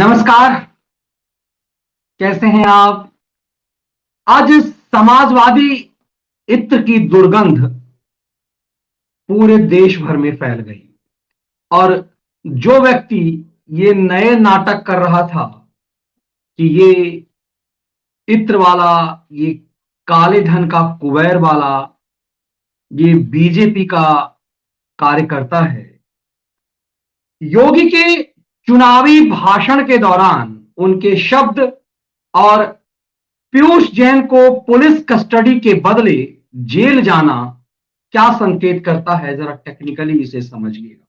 नमस्कार। कैसे हैं आप? आज समाजवादी इत्र की दुर्गंध पूरे देश भर में फैल गई और जो व्यक्ति ये नए नाटक कर रहा था कि ये इत्र वाला, ये काले धन का कुबेर वाला, ये बीजेपी का कार्यकर्ता है, योगी के चुनावी भाषण के दौरान उनके शब्द और पीयूष जैन को पुलिस कस्टडी के बदले जेल जाना क्या संकेत करता है, जरा टेक्निकली इसे समझिएगा।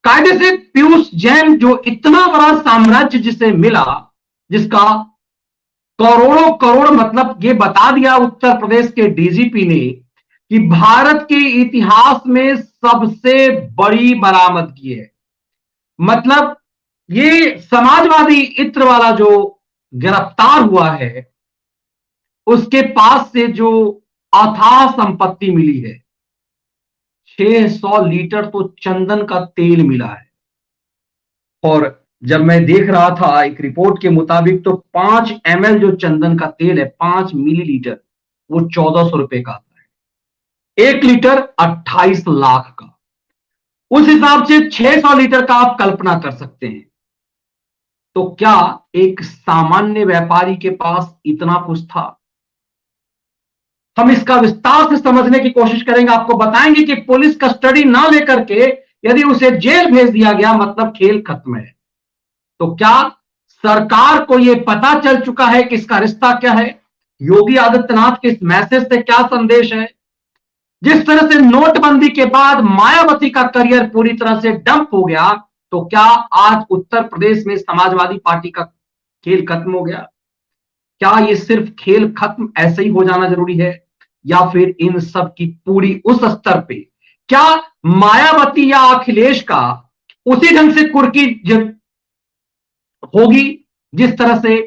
कायदे से पीयूष जैन जो इतना बड़ा साम्राज्य जिसे मिला, जिसका करोड़ों करोड़, मतलब ये बता दिया उत्तर प्रदेश के डीजीपी ने कि भारत के इतिहास में सबसे बड़ी बरामदगी है। मतलब ये समाजवादी इत्र वाला जो गिरफ्तार हुआ है, उसके पास से जो अथाह संपत्ति मिली है, 600 लीटर तो चंदन का तेल मिला है। और जब मैं देख रहा था एक रिपोर्ट के मुताबिक तो 5 ml जो चंदन का तेल है, 5 मिलीलीटर, वो 1400 रुपए का आता है। 1 लीटर 28 लाख का। उस हिसाब से 600 लीटर का आप कल्पना कर सकते हैं। तो क्या एक सामान्य व्यापारी के पास इतना कुछ था? हम इसका विस्तार से समझने की कोशिश करेंगे। आपको बताएंगे कि पुलिस कस्टडी ना लेकर के यदि उसे जेल भेज दिया गया, मतलब खेल खत्म है। तो क्या सरकार को यह पता चल चुका है कि इसका रिश्ता क्या है? योगी आदित्यनाथ के इस मैसेज से क्या संदेश है? जिस तरह से नोटबंदी के बाद मायावती का करियर पूरी तरह से डंप हो गया, तो क्या आज उत्तर प्रदेश में समाजवादी पार्टी का खेल खत्म हो गया? क्या ये सिर्फ खेल खत्म ऐसे ही हो जाना जरूरी है, या फिर इन सब की पूरी उस स्तर पे क्या मायावती या अखिलेश का उसी ढंग से कुर्की होगी जिस तरह से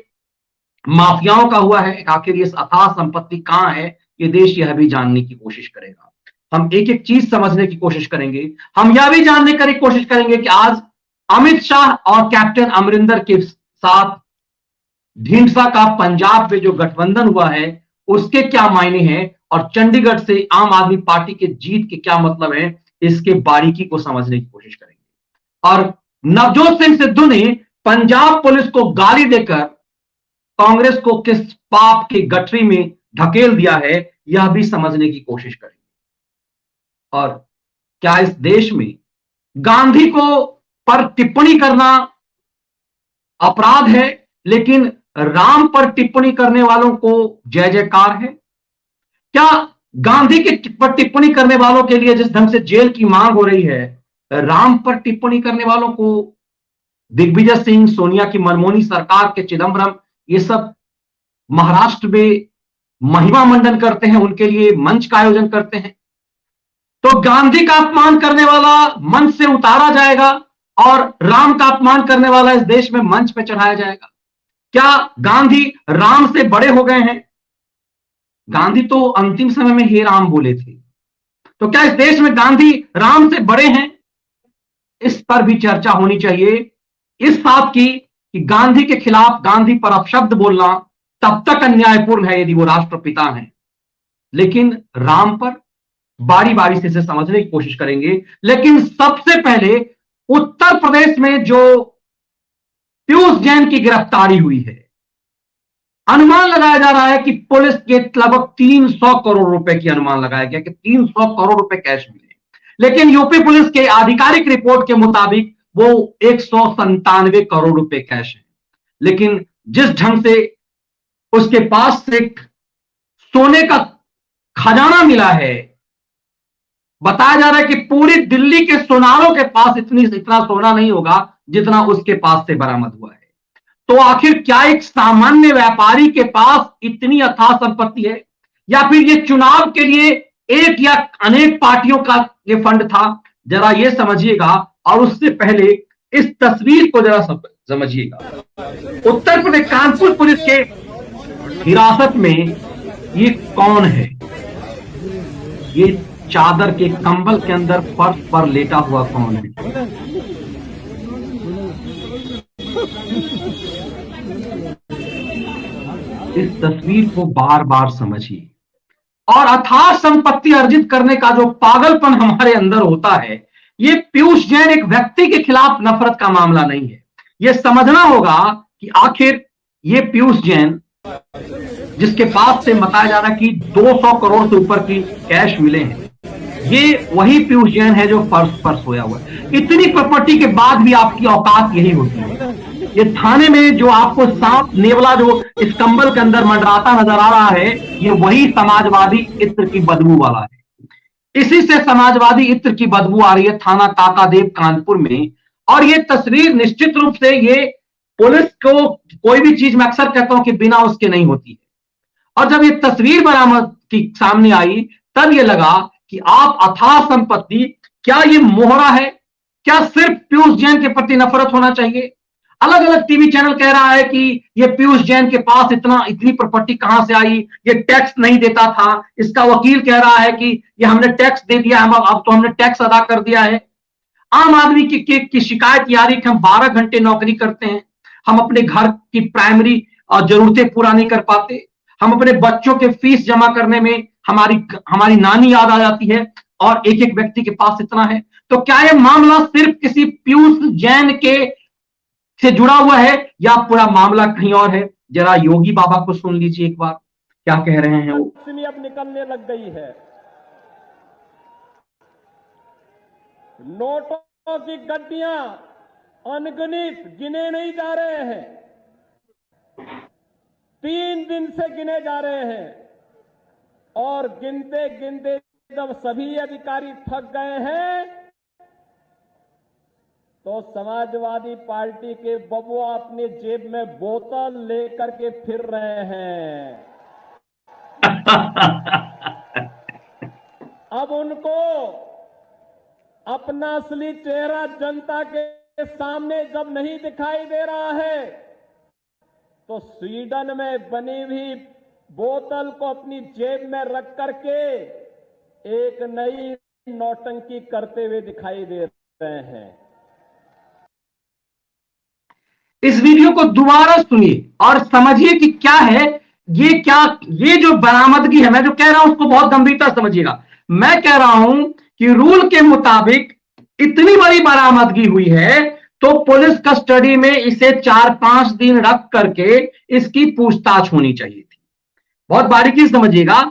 माफियाओं का हुआ है? आखिर ये अथाह संपत्ति कहां है, ये देश यह भी जानने की कोशिश करेगा। हम एक एक चीज समझने की कोशिश करेंगे। हम यह भी जानने की कोशिश करेंगे कि आज अमित शाह और कैप्टन अमरिंदर के साथ ढींढसा का पंजाब में जो गठबंधन हुआ है, उसके क्या मायने हैं, और चंडीगढ़ से आम आदमी पार्टी के जीत के क्या मतलब है, इसके बारीकी को समझने की कोशिश करेंगे। और नवजोत सिंह सिद्धू ने पंजाब पुलिस को गाली देकर कांग्रेस को किस पाप के गठरी में ढकेल दिया है, यह भी समझने की कोशिश करेंगे। और क्या इस देश में गांधी को पर टिप्पणी करना अपराध है, लेकिन राम पर टिप्पणी करने वालों को जय जयकार है? क्या गांधी के पर टिप्पणी करने वालों के लिए जिस ढंग से जेल की मांग हो रही है, राम पर टिप्पणी करने वालों को दिग्विजय सिंह, सोनिया की मनमोहनी सरकार के चिदंबरम, ये सब महाराष्ट्र में महिमा मंडन करते हैं, उनके लिए मंच का आयोजन करते हैं? तो गांधी का अपमान करने वाला मंच से उतारा जाएगा और राम का अपमान करने वाला इस देश में मंच पे चढ़ाया जाएगा? क्या गांधी राम से बड़े हो गए हैं? गांधी तो अंतिम समय में हे राम बोले थे। तो क्या इस देश में गांधी राम से बड़े हैं? इस पर भी चर्चा होनी चाहिए। इस बात की कि गांधी के खिलाफ, गांधी पर अपशब्द बोलना तब तक अन्यायपूर्ण है यदि वो राष्ट्रपिता हैं, लेकिन राम पर बारी बारी से इसे समझने की कोशिश करेंगे। लेकिन सबसे पहले उत्तर प्रदेश में जो पीयूष जैन की गिरफ्तारी हुई है, अनुमान लगाया जा रहा है कि पुलिस के लगभग 300 करोड़ रुपए की अनुमान लगाया गया कि 300 करोड़ रुपए कैश मिले, लेकिन यूपी पुलिस के आधिकारिक रिपोर्ट के मुताबिक वो 197 करोड़ रुपए कैश है। लेकिन जिस ढंग से उसके पास से सोने का खजाना मिला है, बताया जा रहा है कि पूरी दिल्ली के सोनारों के पास इतना सोना नहीं होगा जितना उसके पास से बरामद हुआ है। तो आखिर क्या एक सामान्य व्यापारी के पास इतनी अथाह संपत्ति है, या फिर ये चुनाव के लिए एक या अनेक पार्टियों का ये फंड था? जरा ये समझिएगा। और उससे पहले इस तस्वीर को जरा समझिएगा। उत्तर प्रदेश कानपुर पुलिस के हिरासत में ये कौन है? ये चादर के कंबल के अंदर फर्श पर लेटा हुआ कौन है? इस तस्वीर को बार बार समझिए और अथाह संपत्ति अर्जित करने का जो पागलपन हमारे अंदर होता है, ये पीयूष जैन एक व्यक्ति के खिलाफ नफरत का मामला नहीं है। ये समझना होगा कि आखिर ये पीयूष जैन जिसके पास से बताया जा रहा है कि 200 करोड़ से ऊपर की कैश मिले हैं, ये वही पीयूष जैन है जो फर्श पर सोया हुआ है। इतनी प्रॉपर्टी के बाद भी आपकी औकात यही होती है। ये थाने में जो आपको सांप नेवला जो इस कंबल के अंदर मंडराता नजर आ रहा है, ये वही समाजवादी इत्र की बदबू वाला है। इसी से समाजवादी इत्र की बदबू आ रही है थाना काकादेव कानपुर में। और ये तस्वीर निश्चित रूप से ये पुलिस को कोई भी चीज मैं अक्सर कहता हूं कि बिना उसके नहीं होती है। और जब ये तस्वीर बरामद की सामने आई तब ये लगा कि आप अथाह संपत्ति, क्या ये मोहरा है? क्या सिर्फ पीयूष जैन के प्रति नफरत होना चाहिए? अलग अलग टीवी चैनल कह रहा है कि ये पीयूष जैन के पास इतनी प्रॉपर्टी कहां से आई, ये टैक्स नहीं देता था। इसका वकील कह रहा है कि ये हमने टैक्स दे दिया, हम अब तो हमने टैक्स अदा कर दिया है। आम आदमी की शिकायत ये आ रही कि हम 12 घंटे नौकरी करते हैं, हम अपने घर की प्राइमरी जरूरतें पूरा नहीं कर पाते, हम अपने बच्चों के फीस जमा करने में हमारी नानी याद आ जाती है, और एक एक व्यक्ति के पास इतना है। तो क्या यह मामला सिर्फ किसी पीयूष जैन के से जुड़ा हुआ है या पूरा मामला कहीं और है? जरा योगी बाबा को सुन लीजिए एक बार क्या कह रहे हैं वो। अब निकलने लग गई है, नोटों की गड्डियां अनगिनत गिने नहीं जा रहे हैं, 3 दिन से गिने जा रहे हैं। और गिनते गिनते जब सभी अधिकारी थक गए हैं तो समाजवादी पार्टी के बबुआ अपने जेब में बोतल लेकर के फिर रहे हैं। अब उनको अपना असली चेहरा जनता के सामने जब नहीं दिखाई दे रहा है तो स्वीडन में बनी हुई बोतल को अपनी जेब में रख करके एक नई नौटंकी करते हुए दिखाई दे रहे हैं। इस वीडियो को दोबारा सुनिए और समझिए कि क्या है ये जो बरामदगी है। मैं जो कह रहा हूं उसको बहुत गंभीरता समझिएगा। मैं कह रहा हूं कि रूल के मुताबिक इतनी बड़ी बरामदगी हुई है तो पुलिस कस्टडी में इसे 4-5 दिन रख करके इसकी पूछताछ होनी चाहिए थी। बहुत बारीकी समझिएगा।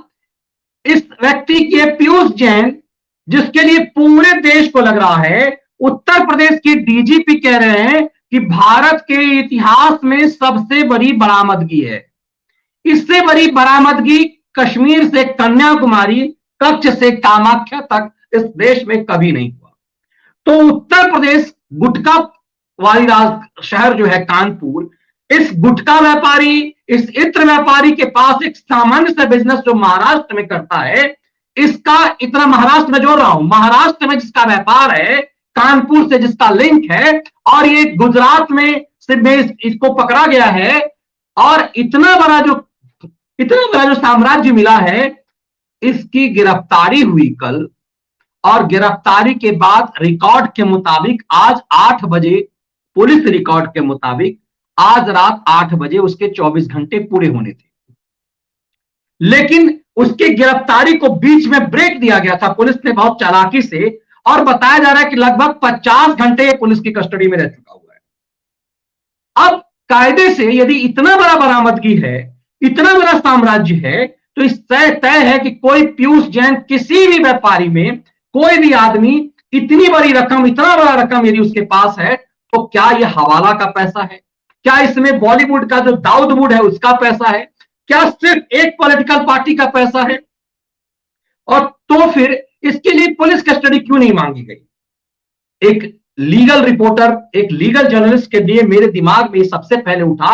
इस व्यक्ति के पीयूष जैन, जिसके लिए पूरे देश को लग रहा है, उत्तर प्रदेश के डीजीपी कह रहे हैं कि भारत के इतिहास में सबसे बड़ी बरामदगी है। इससे बड़ी बरामदगी कश्मीर से कन्याकुमारी, कच्छ से कामाख्या तक इस देश में कभी नहीं हुआ। तो उत्तर प्रदेश गुटखा वाली शहर जो है कानपुर, इस गुटखा व्यापारी, इस इत्र व्यापारी के पास एक सामान्य सा बिजनेस जो महाराष्ट्र में करता है, इसका इतना महाराष्ट्र में जोड़ रहा हूं, महाराष्ट्र में जिसका व्यापार है, कानपुर से जिसका लिंक है, और ये गुजरात में इसको पकड़ा गया है। और इतना बड़ा जो साम्राज्य मिला है, इसकी गिरफ्तारी हुई कल। और गिरफ्तारी के बाद रिकॉर्ड के मुताबिक आज 8 बजे, पुलिस रिकॉर्ड के मुताबिक आज रात 8 बजे उसके 24 घंटे पूरे होने थे। लेकिन उसकी गिरफ्तारी को बीच में ब्रेक दिया गया था पुलिस ने बहुत चालाकी से, और बताया जा रहा है कि लगभग 50 घंटे पुलिस की कस्टडी में रह चुका हुआ है। अब कायदे से यदि इतना बड़ा बरामदगी है, इतना बड़ा साम्राज्य है, तो इस तय है कि कोई पीयूष जैन, किसी भी व्यापारी में कोई भी आदमी इतनी बड़ी रकम, इतना बड़ा रकम यदि उसके पास है, तो क्या यह हवाला का पैसा है? क्या इसमें बॉलीवुड का जो दाऊद वुड है उसका पैसा है? क्या सिर्फ एक पॉलिटिकल पार्टी का पैसा है? और तो फिर इसके लिए पुलिस कस्टडी क्यों नहीं मांगी गई? एक लीगल रिपोर्टर, एक लीगल जर्नलिस्ट के लिए मेरे दिमाग में सबसे पहले उठा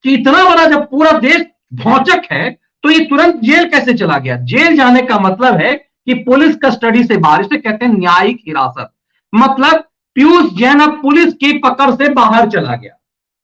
कि इतना बड़ा जब पूरा देश भौचक है तो ये तुरंत जेल कैसे चला गया? जेल जाने का मतलब है कि पुलिस कस्टडी से बाहर, इसे कहते हैं न्यायिक हिरासत। मतलब पीयूष जैन अब पुलिस की पकड़ से बाहर चला गया,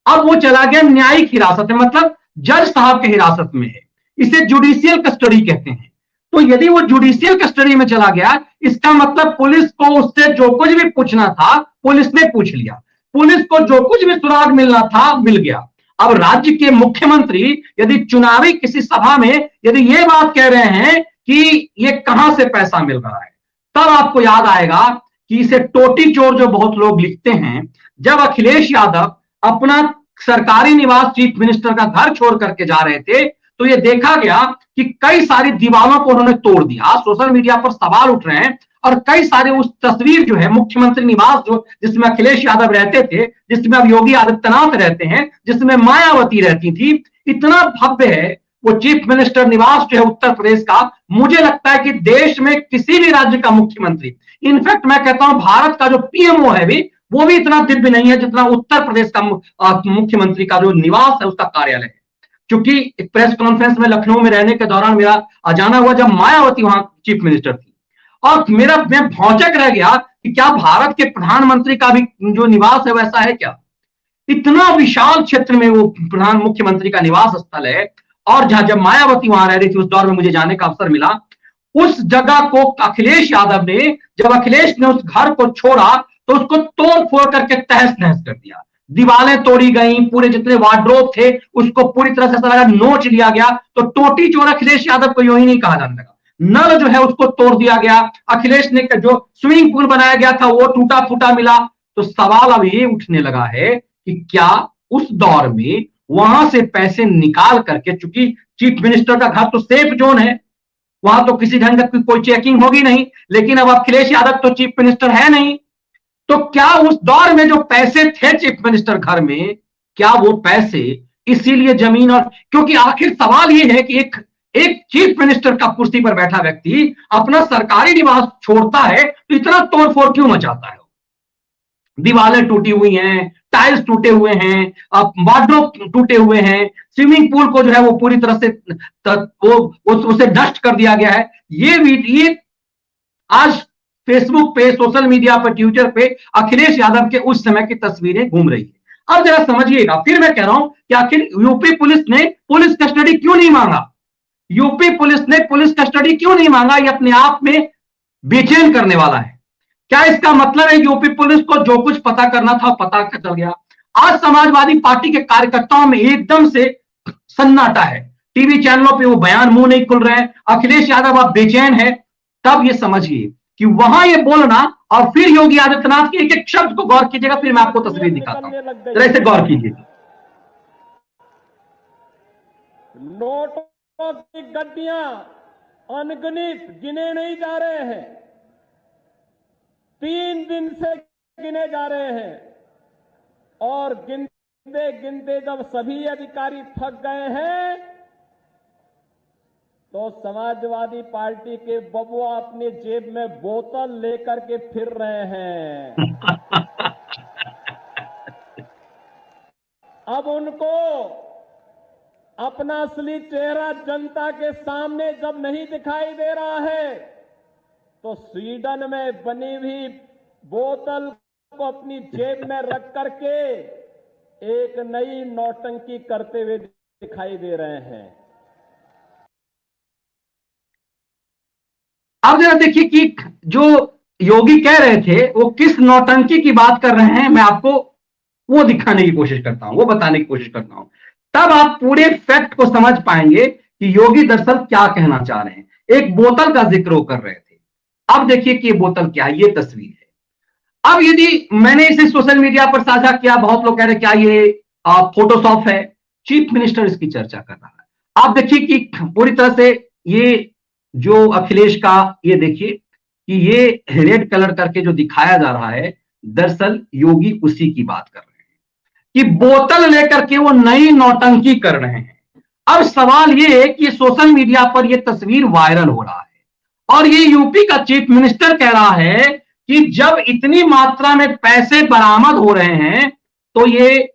अब वो चला गया न्यायिक हिरासत में, मतलब जज साहब के हिरासत में है। इसे जुडिशियल कस्टडी कहते हैं। तो यदि वो जुडिशियल कस्टडी में चला गया, इसका मतलब पुलिस को उससे जो कुछ भी पूछना था पुलिस ने पूछ लिया। पुलिस को जो कुछ भी सुराग मिलना था मिल गया। अब राज्य के मुख्यमंत्री यदि चुनावी किसी सभा में यदि ये बात कह रहे हैं कि ये कहां से पैसा मिल रहा है, तब आपको याद आएगा कि इसे टोटी चोर जो बहुत लोग लिखते हैं। जब अखिलेश यादव अपना सरकारी निवास चीफ मिनिस्टर का घर छोड़ करके जा रहे थे, तो ये देखा गया कि कई सारी दीवारों को उन्होंने तोड़ दिया। सोशल मीडिया पर सवाल उठ रहे हैं और कई सारे उस तस्वीर जो है मुख्यमंत्री निवास जो जिसमें अखिलेश यादव रहते थे, जिसमें अब योगी आदित्यनाथ रहते हैं, जिसमें मायावती रहती थी, इतना भव्य है वो चीफ मिनिस्टर निवास जो है उत्तर प्रदेश का। मुझे लगता है कि देश में किसी भी राज्य का मुख्यमंत्री, इनफैक्ट मैं कहता हूं भारत का जो पीएमओ है भी, वो भी इतना दिव्य नहीं है जितना उत्तर प्रदेश का मुख्यमंत्री का जो निवास है उसका कार्यालय है। क्योंकि एक प्रेस कॉन्फ्रेंस में लखनऊ में रहने के दौरान मेरा जाना हुआ जब मायावती वहां चीफ मिनिस्टर थी, और मैं भौचक रह गया कि क्या भारत के प्रधानमंत्री का भी जो निवास है वैसा है क्या? इतना विशाल क्षेत्र में वो प्रधान मुख्यमंत्री का निवास स्थल है। और जब मायावती वहां रह रही थी उस दौर में मुझे जाने का अवसर मिला, उस जगह को अखिलेश यादव ने, जब अखिलेश ने उस घर को छोड़ा तो उसको तोड़ फोड़ करके तहस नहस कर दिया। दीवारें तोड़ी गई, पूरे जितने वार्डरोब थे उसको पूरी तरह से ऐसा लगा नोच लिया गया। तो टोटी चोर अखिलेश यादव को यूं ही नहीं कहा जाने लगा। नल जो है उसको तोड़ दिया गया। अखिलेश ने जो स्विमिंग पूल बनाया गया था वो टूटा फूटा मिला। तो सवाल अब ये उठने लगा है कि क्या उस दौर में वहां से पैसे निकाल करके, चूंकि चीफ मिनिस्टर का घर तो सेफ जोन है, वहां तो किसी ढंग की कोई चेकिंग होगी नहीं, लेकिन अब अखिलेश यादव तो चीफ मिनिस्टर है नहीं, तो क्या उस दौर में जो पैसे थे चीफ मिनिस्टर घर में, क्या वो पैसे इसीलिए जमीन, और क्योंकि आखिर सवाल ये है कि एक चीफ मिनिस्टर का कुर्सी पर बैठा व्यक्ति अपना सरकारी निवास छोड़ता है तो इतना तोड़फोड़ क्यों मचाता है? दीवारें टूटी हुई हैं, टाइल्स टूटे हुए हैं, वार्डरोब टूटे हुए हैं, स्विमिंग पूल को जो है वो पूरी तरह से उसे नष्ट कर दिया गया है। ये आज फेसबुक पे, सोशल मीडिया पर, ट्विटर पे अखिलेश यादव के उस समय की तस्वीरें घूम रही है। अब जरा समझिएगा, फिर मैं कह रहा हूं कि आखिर यूपी पुलिस ने पुलिस कस्टडी क्यों नहीं मांगा? यूपी पुलिस ने पुलिस कस्टडी क्यों नहीं मांगा? ये अपने आप में बेचैन करने वाला है। क्या इसका मतलब है यूपी पुलिस को जो कुछ पता करना था पता चल गया? आज समाजवादी पार्टी के कार्यकर्ताओं में एकदम से सन्नाटा है। टीवी चैनलों पे वो बयान मुंह नहीं खुल रहे हैं, अखिलेश यादव आप बेचैन है। तब ये समझिए कि वहां ये बोलना और फिर योगी आदित्यनाथ के एक एक शब्द को गौर कीजिएगा, फिर मैं आपको तस्वीर दिखाता हूं, जरा इसे गौर कीजिए। नोटों की गड्डियां अनगिनत गिने नहीं जा रहे हैं, 3 दिन से गिने जा रहे हैं, और गिनते गिनते जब सभी अधिकारी थक गए हैं तो समाजवादी पार्टी के बबुआ अपनी जेब में बोतल लेकर के फिर रहे हैं। अब उनको अपना असली चेहरा जनता के सामने जब नहीं दिखाई दे रहा है तो स्वीडन में बनी हुई बोतल को अपनी जेब में रख करके एक नई नौटंकी करते हुए दिखाई दे रहे हैं। अब जरा देखिए कि जो योगी कह रहे थे वो किस नौटंकी की बात कर रहे हैं, मैं आपको वो दिखाने की कोशिश करता हूं, वो बताने की कोशिश करता हूं, तब आप पूरे फैक्ट को समझ पाएंगे कि योगी दरअसल क्या कहना चाह रहे हैं। एक बोतल का जिक्र वो कर रहे थे। अब देखिए कि ये बोतल क्या है, ये तस्वीर है। अब यदि मैंने इसे सोशल मीडिया पर साझा किया, बहुत लोग कह रहे क्या ये फोटोशॉप है, चीफ मिनिस्टर इसकी चर्चा कर रहा है। आप देखिए कि पूरी तरह से ये जो अखिलेश का, ये देखिए कि ये रेड कलर करके जो दिखाया जा रहा है, दरअसल योगी उसी की बात कर रहे हैं कि बोतल लेकर के वो नई नौटंकी कर रहे हैं। अब सवाल ये है कि सोशल मीडिया पर ये तस्वीर वायरल हो रहा है और ये यूपी का चीफ मिनिस्टर कह रहा है कि जब इतनी मात्रा में पैसे बरामद हो रहे हैं तो ये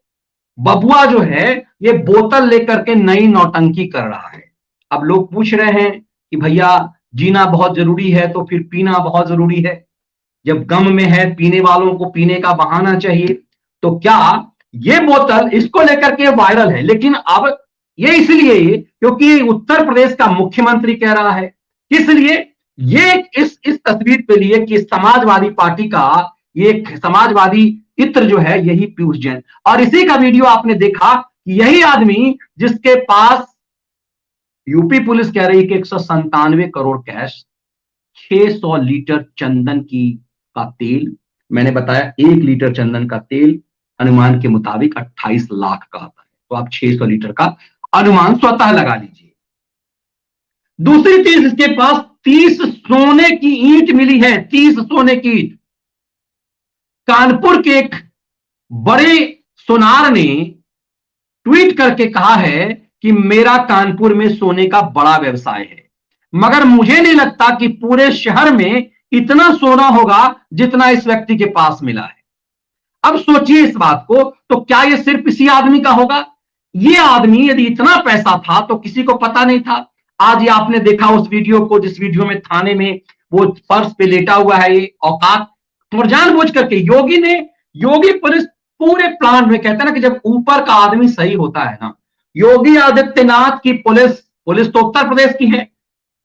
बबुआ जो है ये बोतल लेकर के नई नौटंकी कर रहा है। अब लोग पूछ रहे हैं कि भैया जीना बहुत जरूरी है तो फिर पीना बहुत जरूरी है, जब गम में है पीने वालों को पीने का बहाना चाहिए, तो क्या ये बोतल इसको लेकर के वायरल है? लेकिन अब ये इसलिए क्योंकि उत्तर प्रदेश का मुख्यमंत्री कह रहा है, इसलिए ये इस तस्वीर पे लिए कि समाजवादी पार्टी का, ये समाजवादी इत्र जो है यही पीयूष जैन। और इसी का वीडियो आपने देखा कि यही आदमी जिसके पास यूपी पुलिस कह रही है कि 197 करोड़ कैश, 600 लीटर चंदन की का तेल, मैंने बताया 1 लीटर चंदन का तेल अनुमान के मुताबिक 28 लाख का आता है, तो आप 600 लीटर का अनुमान स्वतः लगा लीजिए। दूसरी चीज, इसके पास 30 सोने की ईंट मिली है, 30 सोने की ईंट। कानपुर के एक बड़े सुनार ने ट्वीट करके कहा है कि मेरा कानपुर में सोने का बड़ा व्यवसाय है, मगर मुझे नहीं लगता कि पूरे शहर में इतना सोना होगा जितना इस व्यक्ति के पास मिला है। अब सोचिए इस बात को, तो क्या यह सिर्फ इसी आदमी का होगा? यह आदमी यदि इतना पैसा था तो किसी को पता नहीं था? आज ये आपने देखा उस वीडियो को, जिस वीडियो में थाने में वो फर्श पे लेटा हुआ है, ये औकात और जानबूझ करके योगी पुलिस पूरे प्लान में, कहते हैं ना कि जब ऊपर का आदमी सही होता है ना, योगी आदित्यनाथ की पुलिस तो उत्तर प्रदेश की है।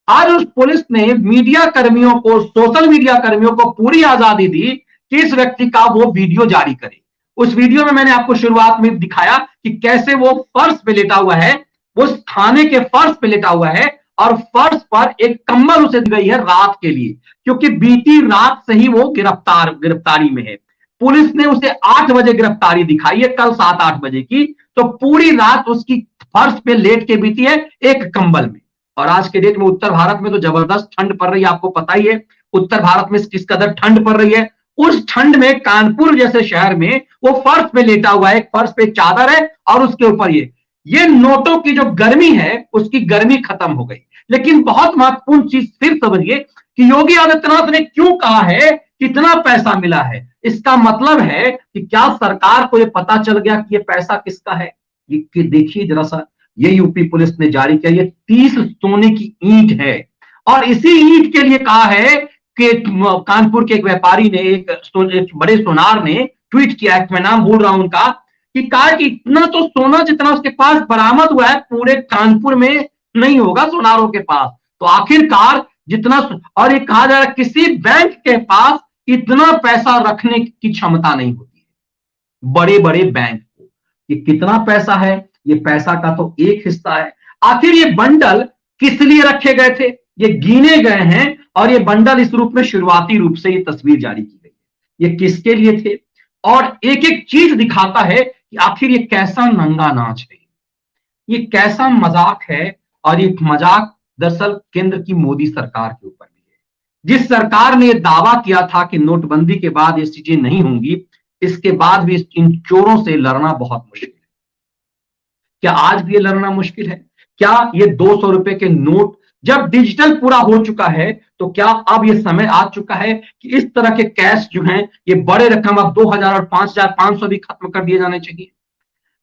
आज उस पुलिस ने मीडिया कर्मियों को, सोशल मीडिया कर्मियों को पूरी आजादी दी कि इस व्यक्ति का वो वीडियो जारी करे। उस वीडियो में मैंने आपको शुरुआत में दिखाया कि कैसे वो फर्श पे लेटा हुआ है, उस थाने के फर्श पे लेटा हुआ है और फर्श पर एक कंबल उसे दी गई है रात के लिए, क्योंकि बीती रात से ही वो गिरफ्तारी में है। पुलिस ने उसे 8 बजे गिरफ्तारी दिखाई है, कल 7-8 बजे की, तो पूरी रात उसकी फर्श पे लेट के बीती है एक कंबल में। और आज के डेट में उत्तर भारत में तो जबरदस्त ठंड पड़ रही है, आपको पता ही है उत्तर भारत में किस कदर ठंड पड़ रही है। उस ठंड में कानपुर जैसे शहर में वो फर्श पे लेटा हुआ है, फर्श पे चादर है और उसके ऊपर ये नोटों की जो गर्मी है उसकी गर्मी खत्म हो गई। लेकिन बहुत महत्वपूर्ण चीज फिर समझिए कि योगी आदित्यनाथ ने क्यों कहा है कितना पैसा मिला है। इसका मतलब है कि क्या सरकार को यह पता चल गया कि यह पैसा किसका है? ये देखिए जरा सा, ये यूपी पुलिस ने जारी किया, ये 30 सोने की ईंट है। और इसी ईंट के लिए कहा है कि कानपुर के एक व्यापारी ने, एक बड़े सोनार ने ट्वीट किया है, मैं नाम भूल रहा हूं उनका, कि कहा कि इतना तो सोना जितना उसके पास बरामद हुआ है पूरे कानपुर में नहीं होगा सोनारों के पास। तो आखिरकार जितना, और ये कहा जा रहा है किसी बैंक के पास इतना पैसा रखने की क्षमता नहीं होती है, बड़े बड़े बैंक को। ये कितना पैसा है? ये पैसा का तो एक हिस्सा है। आखिर ये बंडल किस लिए रखे गए थे? ये गिने गए हैं और ये बंडल इस रूप में शुरुआती रूप से ये तस्वीर जारी की गई है। ये किसके लिए थे? और एक एक चीज दिखाता है कि आखिर ये कैसा नंगा नाच है, ये कैसा मजाक है। और ये मजाक दरअसल केंद्र की मोदी सरकार के ऊपर भी है, जिस सरकार ने दावा किया था कि नोटबंदी के बाद ये चीजें नहीं होंगी, इसके बाद भी इन चोरों से लड़ना बहुत मुश्किल है। क्या आज भी ये लड़ना मुश्किल है? क्या ये 200 रुपए के नोट जब डिजिटल पूरा हो चुका है, तो क्या अब ये समय आ चुका है कि इस तरह के कैश जो हैं, ये बड़े रकम अब 2000 और 5500 भी खत्म कर दिए जाने चाहिए?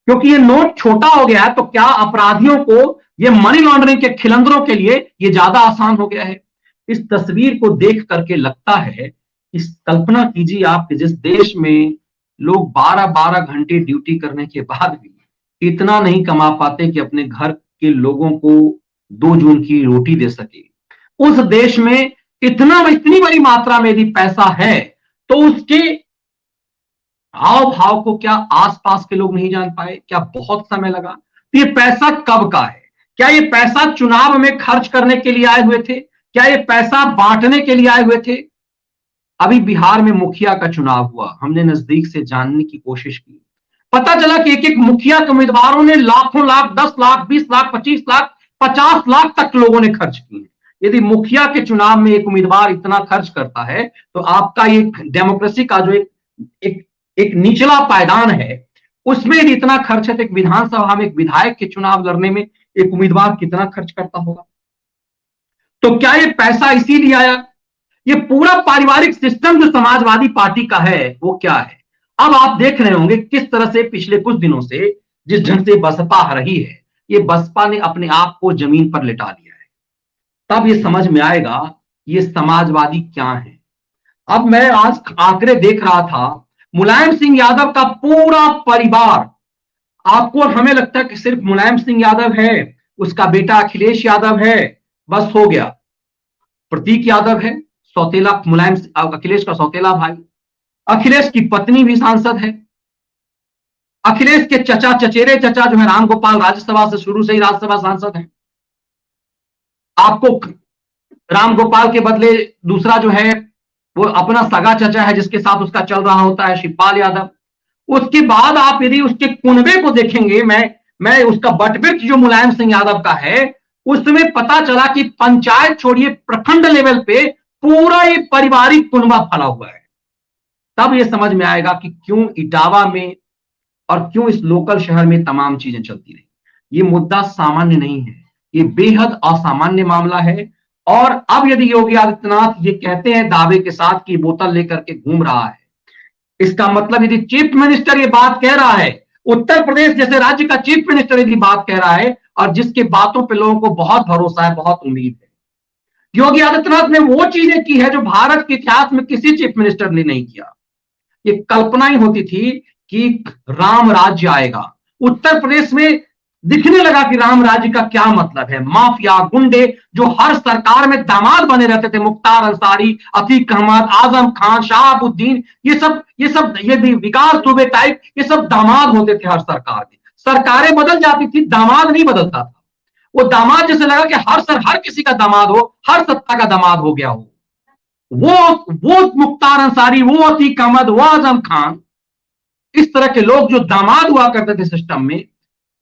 क्योंकि ये नोट छोटा हो गया है, तो क्या अपराधियों को, ये मनी लॉन्ड्रिंग के खिलंदरों के लिए ये ज्यादा आसान हो गया है? इस तस्वीर को देख करके लगता है, इस कल्पना कीजिए आप कि जिस देश में लोग 12-12 घंटे ड्यूटी करने के बाद भी इतना नहीं कमा पाते कि अपने घर के लोगों को 2 जून की रोटी दे सके, उस देश में इतनी बड़ी मात्रा में यदि पैसा है, तो उसके हाव भाव को क्या आसपास के लोग नहीं जान पाए? क्या बहुत समय लगा? तो ये पैसा कब का है? क्या ये पैसा चुनाव में खर्च करने के लिए आए हुए थे? क्या ये पैसा बांटने के लिए आए हुए थे? अभी बिहार में मुखिया का चुनाव हुआ, हमने नजदीक से जानने की कोशिश की, पता चला कि एक एक मुखिया के उम्मीदवारों ने लाखों लाख, 10 लाख, 20 लाख, 25 लाख, 50 लाख तक लोगों ने खर्च किए। यदि मुखिया के चुनाव में एक उम्मीदवार इतना खर्च करता है, तो आपका ये डेमोक्रेसी का जो एक निचला पायदान है, उसमें यदि इतना खर्च है, तो एक विधानसभा में एक विधायक के चुनाव लड़ने में एक उम्मीदवार कितना खर्च करता होगा? तो क्या ये पैसा इसीलिए आया? ये पूरा पारिवारिक सिस्टम जो समाजवादी पार्टी का है, वो क्या है? अब आप देख रहे होंगे किस तरह से पिछले कुछ दिनों से जिस ढंग से बसपा आ रही है, ये बसपा ने अपने आप को जमीन पर लिटा लिया है। तब ये समझ में आएगा ये समाजवादी क्या है। अब मैं आज आंकड़े देख रहा था, मुलायम सिंह यादव का पूरा परिवार, आपको और हमें लगता है कि सिर्फ मुलायम सिंह यादव है, उसका बेटा अखिलेश यादव है, बस हो गया। प्रतीक यादव है, सौतेला, मुलायम अखिलेश का सौतेला भाई, अखिलेश की पत्नी भी सांसद है। अखिलेश के चचा, चचेरे चचा जो है रामगोपाल, राज्यसभा से शुरू से ही राज्यसभा सांसद है। आपको रामगोपाल के बदले दूसरा जो है वो अपना सगा चचा है जिसके साथ उसका चल रहा होता है, शिवपाल यादव। उसके बाद आप यदि उसके कुनबे को देखेंगे, मैं उसका बटवृक्ष जो मुलायम सिंह यादव का है, उसमें पता चला कि पंचायत छोड़िए प्रखंड लेवल पे पूरा ये पारिवारिक कुनबा फैला हुआ है। तब ये समझ में आएगा कि क्यों इटावा में और क्यों इस लोकल शहर में तमाम चीजें चलती रही। ये मुद्दा सामान्य नहीं है, ये बेहद असामान्य मामला है। और अब यदि योगी आदित्यनाथ ये कहते हैं दावे के साथ कि बोतल लेकर के घूम रहा है, इसका मतलब यदि चीफ मिनिस्टर ये बात कह रहा है, उत्तर प्रदेश जैसे राज्य का चीफ मिनिस्टर यदि बात कह रहा है, और जिसके बातों पे लोगों को बहुत भरोसा है, बहुत उम्मीद है, योगी आदित्यनाथ ने वो चीजें की है जो भारत के इतिहास में किसी चीफ मिनिस्टर ने नहीं किया। ये कल्पना ही होती थी कि राम राज्य आएगा। उत्तर प्रदेश में दिखने लगा कि राम राज्य का क्या मतलब है। माफिया गुंडे जो हर सरकार में दामाद बने रहते थे, मुख्तार अंसारी, अतीक अहमद, आजम खान, शहाबुद्दीन, ये भी विकास दुबे टाइप, ये सब दामाद होते थे हर सरकार के। सरकारें बदल जाती थी, दामाद नहीं बदलता था। वो दामाद जैसे लगा कि हर किसी का दामाद हो, हर सत्ता का दामाद हो गया हो। वो मुख्तार अंसारी, वो अतीक अहमद, वो आजम खान, इस तरह के लोग जो दामाद हुआ करते थे सिस्टम में,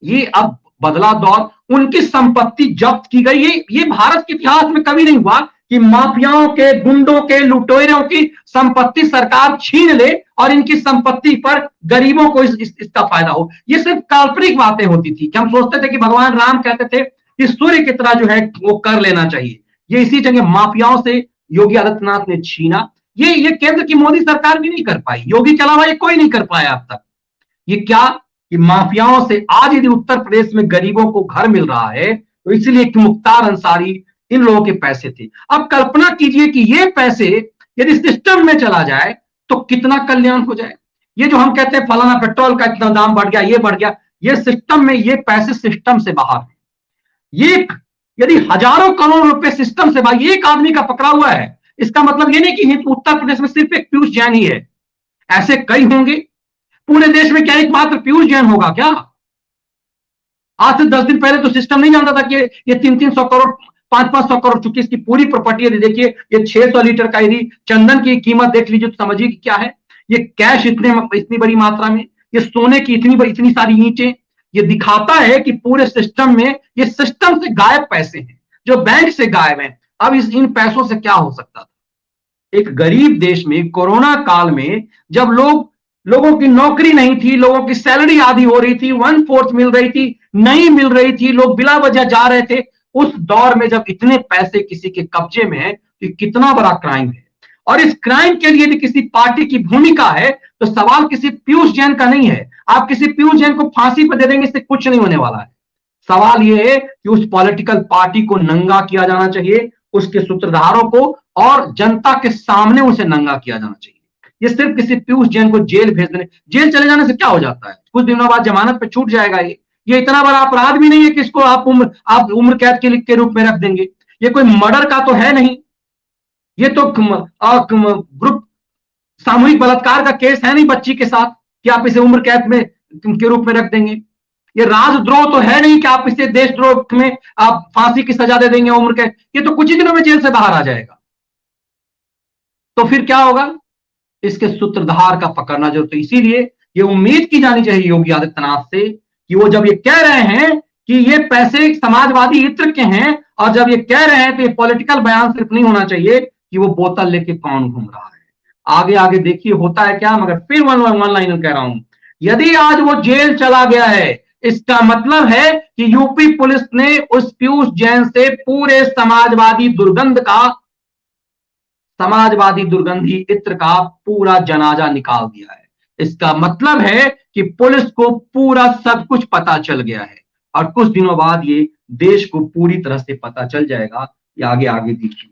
ये अब बदला दौर, उनकी संपत्ति जब्त की गई। ये भारत के इतिहास में कभी नहीं हुआ कि माफियाओं के, गुंडों के, लुटेरों की संपत्ति सरकार छीन ले और इनकी संपत्ति पर गरीबों को इसका फायदा हो। ये सिर्फ काल्पनिक बातें होती थी कि हम सोचते थे कि भगवान राम कहते थे कि सूर्य की तरह जो है वो कर लेना चाहिए। ये इसी जगह माफियाओं से योगी आदित्यनाथ ने छीना। ये केंद्र की मोदी सरकार भी नहीं कर पाई, योगी के अलावा ये कोई नहीं कर पाया अब तक। ये क्या कि माफियाओं से आज यदि उत्तर प्रदेश में गरीबों को घर मिल रहा है तो इसलिए कि मुख्तार अंसारी, इन लोगों के पैसे थे। अब कल्पना कीजिए कि ये पैसे यदि सिस्टम में चला जाए तो कितना कल्याण हो जाए। ये जो हम कहते हैं फलाना पेट्रोल का इतना दाम बढ़ गया, ये बढ़ गया, ये सिस्टम में, ये पैसे सिस्टम से बाहर है। ये यदि हजारों करोड़ रुपए सिस्टम से बाहर एक आदमी का पकड़ा हुआ है, इसका मतलब ये नहीं कि उत्तर प्रदेश में सिर्फ एक पीयूष जैन ही है, ऐसे कई होंगे। पूरे देश में क्या एकमात्र पीयूष जैन होगा क्या? आज से 10 दिन पहले तो सिस्टम नहीं जानता था कि ये 300 करोड़, 500 करोड़, चूंकि इसकी पूरी प्रॉपर्टी यदि देखिए, ये 600 लीटर का यदि चंदन की कीमत देख लीजिए तो समझिए कि क्या है। ये कैश इतनी बड़ी मात्रा में, ये सोने की इतनी सारी ईंटें, ये दिखाता है कि पूरे सिस्टम में, ये सिस्टम से गायब पैसे हैं जो बैंक से गायब हैं। अब इन पैसों से क्या हो सकता था? एक गरीब देश में कोरोना काल में जब लोगों की नौकरी नहीं थी, लोगों की सैलरी आधी हो रही थी, 1/4 मिल रही थी, नहीं मिल रही थी, लोग बिला वजह जा रहे थे, उस दौर में जब इतने पैसे किसी के कब्जे में है तो कितना बड़ा क्राइम है। और इस क्राइम के लिए यदि किसी पार्टी की भूमिका है तो सवाल किसी पीयूष जैन का नहीं है। आप किसी पीयूष जैन को फांसी पर दे देंगे, इससे कुछ नहीं होने वाला है। सवाल यह है कि उस पॉलिटिकल पार्टी को नंगा किया जाना चाहिए, उसके सूत्रधारों को, और जनता के सामने उसे नंगा किया जाना चाहिए। ये सिर्फ किसी पीयूष जैन को जेल भेज देने, जेल चले जाने से क्या हो जाता है? कुछ दिनों बाद जमानत पे छूट जाएगा। ये इतना बड़ा अपराध भी नहीं है कि इसको आप उम्र कैद के रूप में रख देंगे। ये कोई मर्डर का तो है नहीं, ये तो ग्रुप सामूहिक बलात्कार का केस है नहीं बच्ची के साथ कि आप इसे उम्र कैद में के रूप में रख देंगे। ये राजद्रोह तो है नहीं कि आप इसे देशद्रोह में आप फांसी की सजा दे देंगे, उम्र कैद। ये तो कुछ ही दिनों में जेल से बाहर आ जाएगा। तो फिर क्या होगा? इसके सूत्रधार का पकड़ना जरूर। तो इसीलिए ये उम्मीद की जानी चाहिए योगी आदित्यनाथ से कि वो जब ये कह रहे हैं कि ये पैसे समाजवादी इत्र के हैं, और जब ये कह रहे हैं तो ये पॉलिटिकल बयान सिर्फ नहीं होना चाहिए कि वो बोतल लेके कौन घूम रहा है। आगे आगे देखिए होता है क्या। मगर फिर वन लाइनर कह रहा हूं, यदि आज वो जेल चला गया है, इसका मतलब है कि यूपी पुलिस ने उस पीयूष जैन से पूरे समाजवादी दुर्गंधी इत्र का पूरा जनाजा निकाल दिया है। इसका मतलब है कि पुलिस को पूरा सब कुछ पता चल गया है, और कुछ दिनों बाद ये देश को पूरी तरह से पता चल जाएगा। ये आगे देखिए।